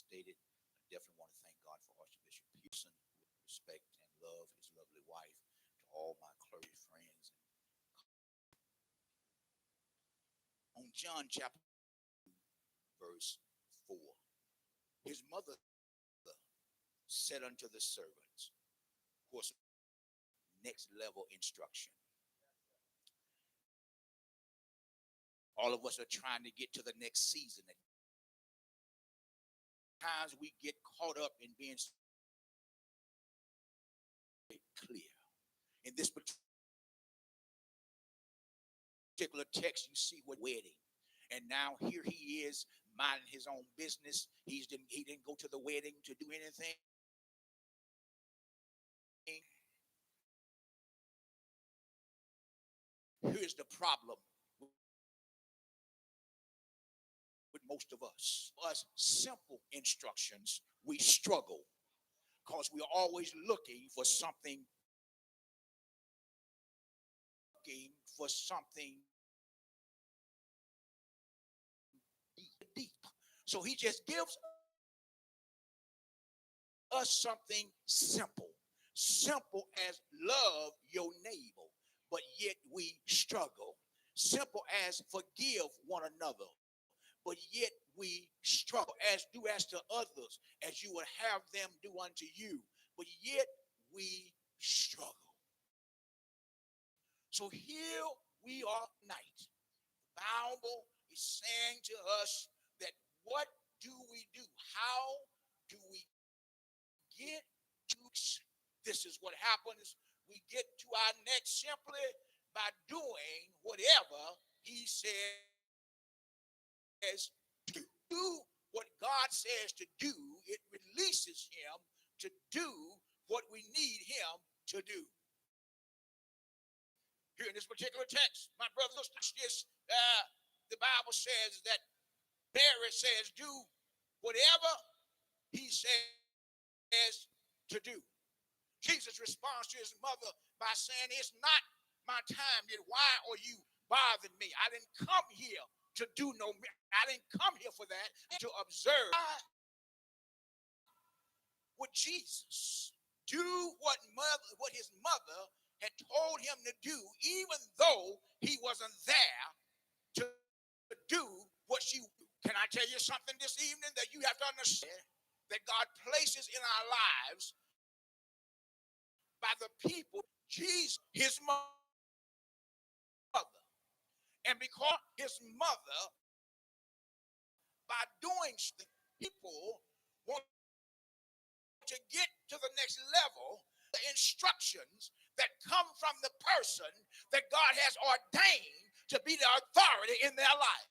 stated, I definitely want to thank God for Archbishop Pearson, with respect and love his lovely wife, to all my clergy friends. On John chapter verse 4, his mother said unto the servants, of course, next level instruction. All of us are trying to get to the next season. At times we get caught up in being clear. In this particular text, you see what wedding. And now here he is minding his own business. He didn't go to the wedding to do anything. Here's the problem with most of us. Us simple instructions, we struggle because we're always looking for something deep. So he just gives us something simple. Simple as love your neighbor, but yet we struggle. Simple as forgive one another, but yet we struggle. As do as to others, as you would have them do unto you, but yet we struggle. So here we are tonight. The Bible is saying to us that what do we do? How do we get to this? Is what happens. We get to our next simply by doing whatever he says to do. What God says to do, it releases him to do what we need him to do. Here in this particular text, my brothers, the Bible says that Mary says, do whatever he says to do. Jesus responds to his mother by saying, it's not my time yet. Why are you bothering me? I didn't come here to do I didn't come here for that, to observe what Jesus do what his mother had told him to do, even though he wasn't there to do what she. Can I tell you something this evening that you have to understand? That God places in our lives by the people, Jesus, his mother. And because his mother, by doing something, people want to get to the next level, the instructions that come from the person that God has ordained to be the authority in their life.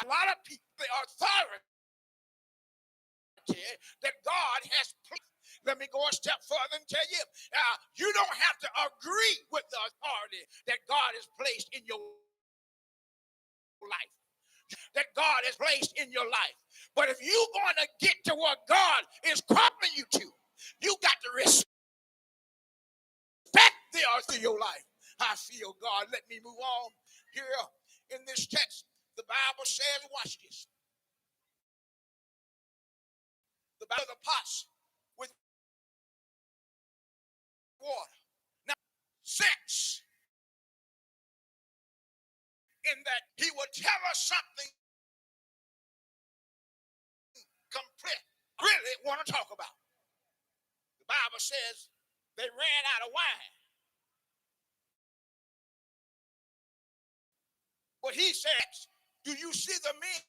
A lot of people, the authority that God has placed. Let me go a step further and tell you, you don't have to agree with the authority that God has placed in your life. That God has placed in your life. But if you're going to get to what God is calling you to, you got to respect the authority of your life. I feel God. Let me move on. Here in this text, the Bible says, watch this. The Bible, the pots with water. Now, sense in that he will tell us something complete. Really want to talk about. The Bible says they ran out of wine. But he says, do you see the men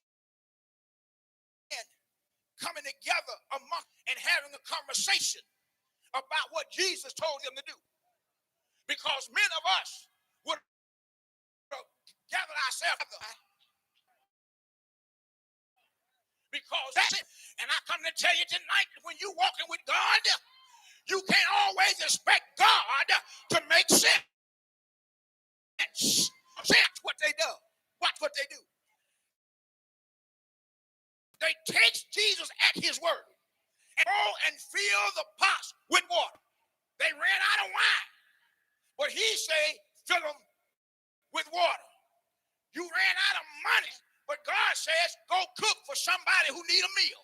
coming together among and having a conversation about what Jesus told them to do? Because many of us would gather ourselves because that's it. And I come to tell you tonight, when you're walking with God, you can't always expect God to make sense. That's what they do. Watch what they do. They take Jesus at his word and go and fill the pots with water. They ran out of wine, but he say, fill them with water. You ran out of money, but God says, go cook for somebody who need a meal.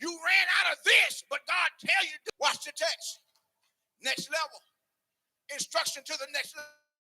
You ran out of this, but God tells you to watch the text. Next level. Instruction to the next level.